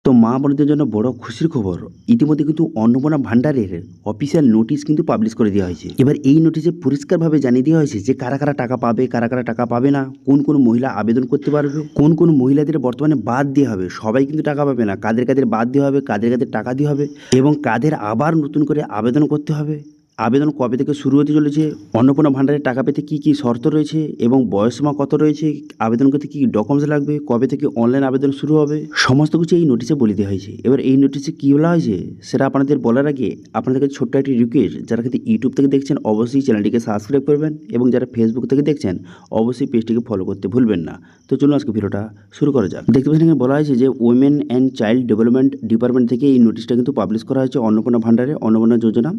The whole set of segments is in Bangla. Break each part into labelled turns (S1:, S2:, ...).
S1: তো মা বোনদের জন্য বড় খুশির খবর, ইতিমধ্যে কিন্তু অন্নপূর্ণা ভান্ডারের অফিসিয়াল নোটিশ কিন্তু পাবলিশ করে দেওয়া হয়েছে। এবার এই নোটিশে পরিষ্কারভাবে জানিয়ে দেওয়া হয়েছে যে কারা কারা টাকা পাবে, কারা কারা টাকা পাবে না, কোন কোন মহিলা আবেদন করতে পারবে, কোন কোন মহিলাদের বর্তমানে বাদ দেওয়া হবে। সবাই কিন্তু টাকা পাবে না, কাদের কাদের বাদ দেওয়া হবে, কাদের কাদের টাকা দেওয়া হবে এবং কাদের আবার নতুন করে আবেদন করতে হবে, আবেদন কবে থেকে শুরু হতে চলেছে, অন্নপূর্ণা ভান্ডারের টাকা পেতে কী কী শর্ত রয়েছে এবং বয়সসীমা কত রয়েছে, আবেদন করতে কী কী ডকুমেন্টস লাগবে, কবে থেকে অনলাইন আবেদন শুরু হবে, সমস্ত কিছু এই নোটিশে বলে দেওয়া হয়েছে। এবার এই নোটিশে কী বলা হয়েছে সেটা আপনাদের বলার আগে আপনাদের কাছে ছোট্ট একটি রিকোয়েস্ট, যারা কিন্তু ইউটিউব থেকে দেখছেন অবশ্যই চ্যানেলটিকে সাবস্ক্রাইব করবেন এবং যারা ফেসবুক থেকে দেখছেন অবশ্যই পেজটিকে ফলো করতে ভুলবেন না। তো চলুন আজকে ভিডিওটা শুরু করা যাক। দেখতে পাচ্ছেন এখানে বলা হয়েছে যে women and child development department থেকে এই নোটিশটা কিন্তু পাবলিশ করা হয়েছে অন্নপূর্ণা ভান্ডারে অন্নপূর্ণা যোজনা।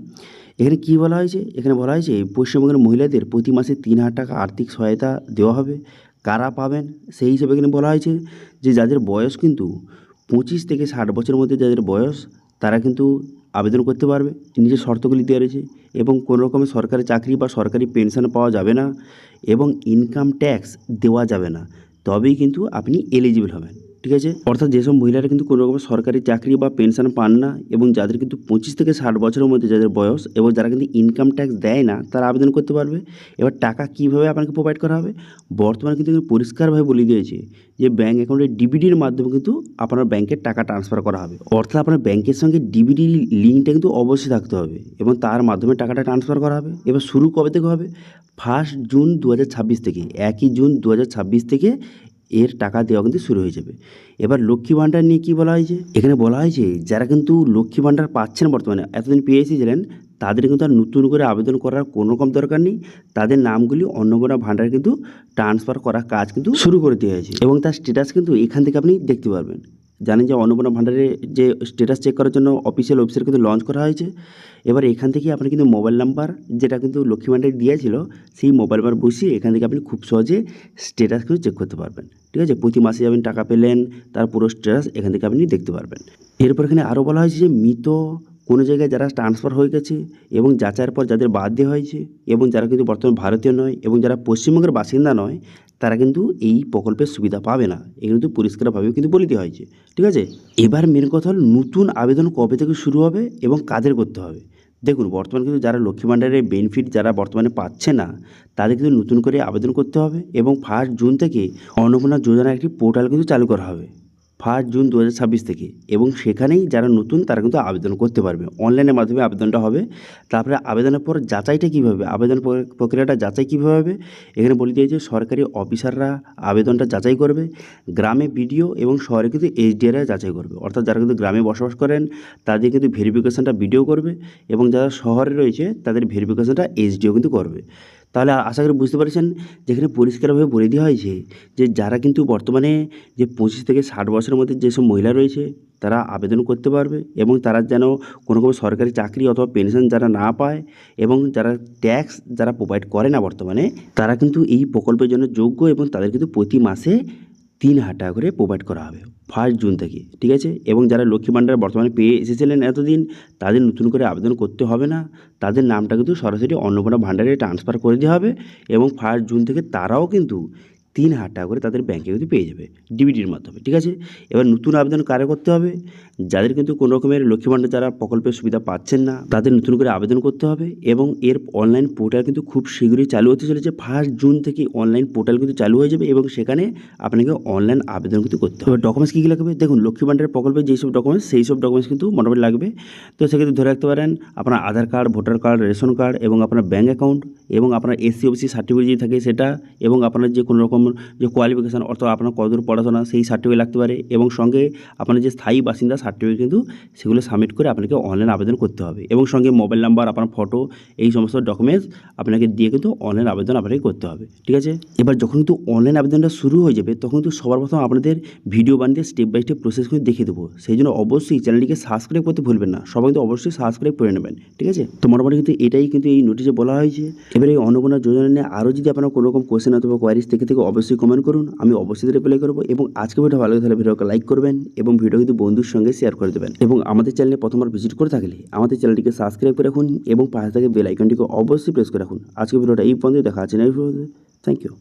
S1: এখানে কী বলা হয়েছে, এখানে বলা হয়েছে পশ্চিমবঙ্গের মহিলাদের প্রতি মাসে 3,000 টাকা আর্থিক সহায়তা দেওয়া হবে। কারা পাবেন সেই হিসেবে এখানে বলা হয়েছে যে যাদের বয়স কিন্তু 25 থেকে 60 বছরের মধ্যে যাদের বয়স তারা কিন্তু আবেদন করতে পারবে। নিজের শর্তগুলি দেওয়া রয়েছে এবং কোনো রকমের সরকারি চাকরি বা সরকারি পেনশন পাওয়া যাবে না এবং ইনকাম ট্যাক্স দেওয়া যাবে না, তবেই কিন্তু আপনি এলিজিবল হবেন। ঠিক আছে, অর্থাৎ যেসব মহিলারা কিন্তু কোনো রকম সরকারি চাকরি বা পেনশন পান না এবং যাদের কিন্তু 25 থেকে 60 বছরের মধ্যে যাদের বয়স এবং যারা কিন্তু ইনকাম ট্যাক্স দেয় না তারা আবেদন করতে পারবে। এবার টাকা কীভাবে আপনাকে প্রোভাইড করা হবে, বর্তমানে কিন্তু পরিষ্কারভাবে বলে দিয়েছে যে ব্যাঙ্ক অ্যাকাউন্টে ডিবিডির মাধ্যমে কিন্তু আপনার ব্যাংকের টাকা ট্রান্সফার করা হবে। অর্থাৎ আপনার ব্যাংকের সঙ্গে ডিবিডি লিঙ্কটা কিন্তু অবশ্যই থাকতে হবে এবং তার মাধ্যমে টাকাটা ট্রান্সফার করা হবে। এবার শুরু কবে থেকে হবে, 1 জুন 2026 থেকে, 1 জুন 2026 থেকে এর টাকা দেওয়া কিন্তু শুরু হয়ে যাবে। এবার লক্ষ্মী ভাণ্ডার নিয়ে কী বলা হয়েছে, এখানে বলা হয়েছে যারা কিন্তু লক্ষ্মী ভাণ্ডার পাচ্ছেন বর্তমানে, এতদিন পেয়ে এসেছিলেন, তাদের কিন্তু আর নতুন করে আবেদন করার কোনো রকম দরকার নেই। তাদের নামগুলি অন্নপূর্ণা ভাণ্ডারে কিন্তু ট্রান্সফার করার কাজ কিন্তু শুরু করে দেওয়া হয়েছে এবং তার স্ট্যাটাস কিন্তু এখান থেকে আপনি দেখতে পারবেন। জানেন যে অন্নপূর্ণা ভাণ্ডারের যে স্ট্যাটাস চেক করার জন্য অফিসিয়াল ওয়েবসাইট কিন্তু লঞ্চ করা হয়েছে। এবার এখান থেকে আপনি কিন্তু মোবাইল নাম্বার যেটা কিন্তু লক্ষ্মী ভাণ্ডারে দিয়েছিল সেই মোবাইল নাম্বার বসিয়ে এখান থেকে আপনি খুব সহজে স্ট্যাটাস কিন্তু চেক করতে পারবেন। ঠিক আছে, প্রতি মাসে আপনি টাকা পেলেন তার পুরো স্ট্যাটাস এখান থেকে আপনি দেখতে পারবেন। এরপর এখানে আরও বলা হয়েছে যে মৃত কোনো জায়গায় যারা ট্রান্সফার হয়ে গেছে এবং যাচাইয়ের পর যাদের বাদ দেওয়া হয়েছে এবং যারা কিন্তু বর্তমানে ভারতীয় নয় এবং যারা পশ্চিমবঙ্গের বাসিন্দা নয় তারা কিন্তু এই প্রকল্পের সুবিধা পাবে না, এগুলো কিন্তু পরিষ্কারভাবে কিন্তু বলে দেওয়া হয়েছে। ঠিক আছে, এবার মেন কথা হল নতুন আবেদন কবে থেকে শুরু হবে এবং কাদের করতে হবে। দেখুন বর্তমানে কিন্তু যারা লক্ষ্মী ভাণ্ডারের বেনিফিট যারা বর্তমানে পাচ্ছে না তাদের কিন্তু নতুন করে আবেদন করতে হবে এবং 1 জুন থেকে অন্নপূর্ণা যোজনার একটি পোর্টাল কিন্তু চালু করা হবে 1 জুন 2026 থেকে এবং সেখানেই যারা নতুন তারা কিন্তু আবেদন করতে পারবে, অনলাইনের মাধ্যমে আবেদনটা হবে। তারপরে আবেদনের পর যাচাইটা কীভাবে, আবেদন প্রক্রিয়াটা যাচাই কীভাবে হবে, এখানে বলে দিয়েছে সরকারি অফিসাররা আবেদনটা যাচাই করবে, গ্রামে বিডিও এবং শহরে কিন্তু এসডিআররা যাচাই করবে। অর্থাৎ যারা কিন্তু গ্রামে বসবাস করেন তাদের কিন্তু ভেরিফিকেশনটা বিডিও করবে এবং যারা শহরে রয়েছে তাদের ভেরিফিকেশনটা এসডিও কিন্তু করবে। তাহলে আশা করি বুঝতে পারছেন যেখানে পরিষ্কারভাবে বলে দেওয়া হয়েছে যে যারা কিন্তু বর্তমানে যে 25 থেকে 60 বছরের মধ্যে যেসব মহিলা রয়েছে তারা আবেদন করতে পারবে এবং তারা যেন কোনো রকম সরকারি চাকরি অথবা পেনশন যারা না পায় এবং যারা ট্যাক্স যারা প্রোভাইড করে না বর্তমানে তারা কিন্তু এই প্রকল্পের জন্য যোগ্য এবং তাদের কিন্তু প্রতি মাসে 3,000 টাকা করে প্রোভাইড করা হবে 1 জুন থেকে। ঠিক আছে, এবং যারা লক্ষ্মী ভাণ্ডার বর্তমানে পেয়ে এসেছিলেন এতদিন তাদের নতুন করে আবেদন করতে হবে না, তাদের নামটা কিন্তু সরাসরি অন্নপূর্ণা ভাণ্ডারে ট্রান্সফার করে দেওয়া হবে এবং 1 জুন থেকে তারাও কিন্তু 3,000 টাকা করে তাদের ব্যাংকে কিন্তু পেয়ে যাবে ডিবিডির মাধ্যমে। ঠিক আছে, এবার নতুন আবেদন কারে করতে হবে, যাদের কিন্তু কোনো রকমের লক্ষ্মী ভাণ্ডার যারা প্রকল্পের সুবিধা পাচ্ছেন না তাদের নতুন করে আবেদন করতে হবে এবং এর অনলাইন পোর্টাল কিন্তু খুব শীঘ্রই চালু হতে চলেছে। 1 জুন থেকে অনলাইন পোর্টাল কিন্তু চালু হয়ে যাবে এবং সেখানে আপনাকে অনলাইন আবেদন কিন্তু করতে হবে। ডকুমেন্টস কী কী লাগবে, দেখুন লক্ষ্মী ভাণ্ডারের প্রকল্পে যেসব ডকুমেন্টস সেই সব ডকুমেন্টস কিন্তু মোটামুটি লাগবে। তো সেক্ষেত্রে ধরে রাখতে পারেন আপনার Aadhaar card, voter card, ration card এবং আপনার ব্যাঙ্ক অ্যাকাউন্ট এবং আপনার এসসি ওবিসি সার্টিফিকেট যদি থাকে সেটা এবং আপনার যে কোনো রকম যে কোয়ালিফিকেশান অর্থাৎ আপনার কতদূর পড়াশোনা সেই সার্টিফিকেট লাগতে পারে এবং সঙ্গে আপনার যে স্থায়ী বাসিন্দা সার্টিফিকেট কিন্তু সেগুলো সাবমিট করে আপনাকে অনলাইন আবেদন করতে হবে এবং সঙ্গে মোবাইল নাম্বার, আপনার ফটো, এই সমস্ত ডকুমেন্টস আপনাকে দিয়ে কিন্তু অনলাইন আবেদন আপনাকে করতে হবে। ঠিক আছে, এবার যখন কিন্তু অনলাইন আবেদনটা শুরু হয়ে যাবে তখন কিন্তু সবার প্রথম আপনাদের ভিডিও বানিয়ে স্টেপ বাই স্টেপ প্রসেস কিন্তু দেখিয়ে দেবো। সেই জন্য অবশ্যই চ্যানেলটিকে সাবস্ক্রাইব করতে ভুলবেন না, সবাই কিন্তু অবশ্যই সাবস্ক্রাইব করে নেবেন। ঠিক আছে, তো মোটামুটি কিন্তু এটাই কিন্তু এই নোটিশে বলা হয়েছে। এবার এই অন্নপূর্ণা যোজনা নিয়ে আরও যদি আপনার কোনো রকম কোয়েশ্চেন অথবা কোয়ারিজ থেকে অবশ্যই কমেন্ট করুন, আমি অবশ্যই রিপ্লাই করবো এবং আজকে ভিডিও ভালো লাগে তাহলে ভিডিওকে লাইক করবেন এবং ভিডিও কিন্তু বন্ধুর সঙ্গে শেয়ার করে দেবেন এবং আমাদের চ্যানেলে প্রথমবার ভিজিট করে থাকলে আমাদের চ্যানেলটিকে সাবস্ক্রাইব করে রাখুন এবং পাশে থেকে বেল আইকনটিকে অবশ্যই প্রেস করে রাখুন। আজকে ভিডিওটা এই পর্যন্ত, দেখা আছে নেক্সট ভিডিওতে। Thank you.